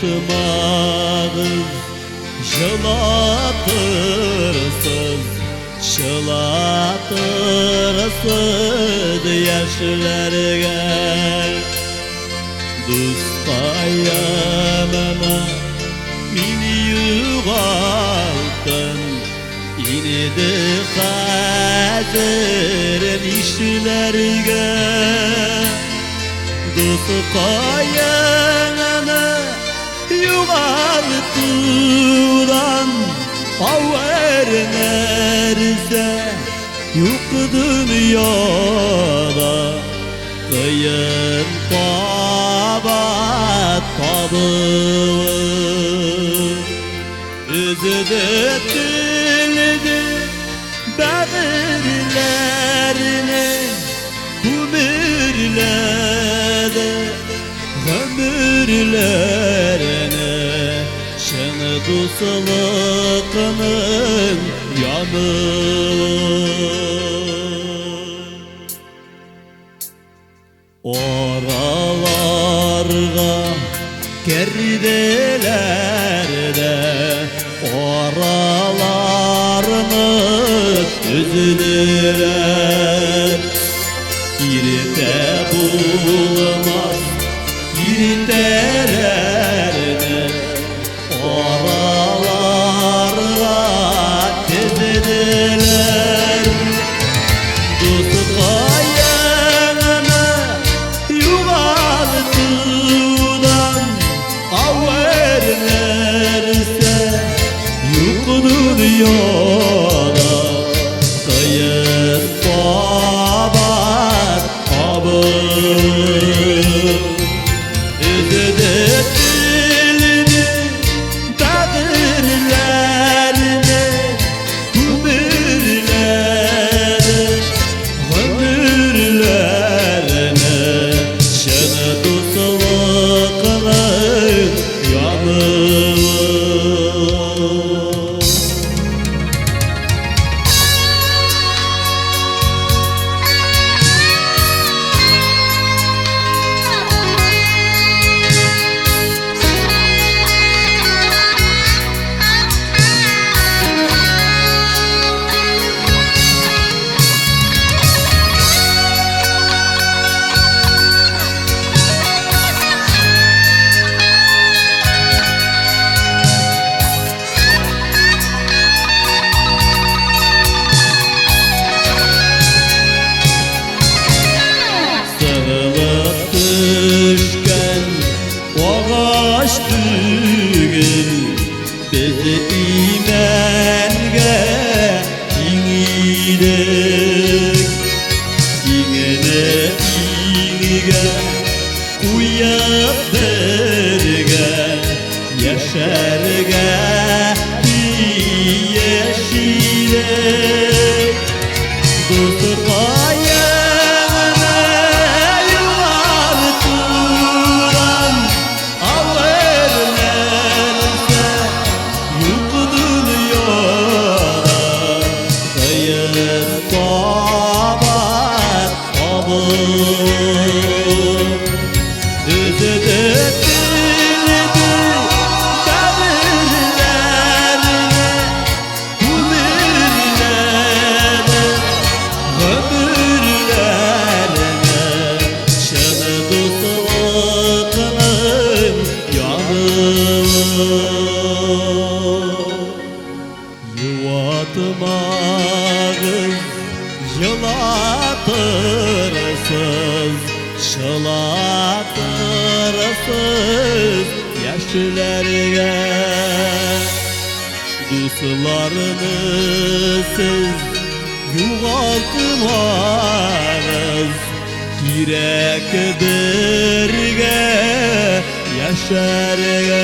Yuvatmağız Жылатырсыз, şılatırсız yaşlarga Dustayamama mini yuğaltın İnidi hazır işlerge Dustayamama yuğaltıran Power nerse yok dünyada Kıyın baba tabığı Üzüdü tülüdü bağırlarını Ömürlerde ömürlerine Şını dostluğunun yanı Oralarga gerdeler de Oralarını üzülürler Yirte bulmaz yirtelerde Oralarga tezidiler Dostkayana yuvaltıdan Averlerse yok dünyada Kıyıt babat abı Üzüdütülünü bağırlarını ömürlerine Şını dostluğunun yanı Düşken ağaç tügün bizi imenge ingidik İngene inge uyup birge yaşarga yeşilek Dostkaya Yuvatmağız Yılatırsız Şılatırsız yaşlarga Dostlarını siz yuvatmağız Gerek birge yaşarga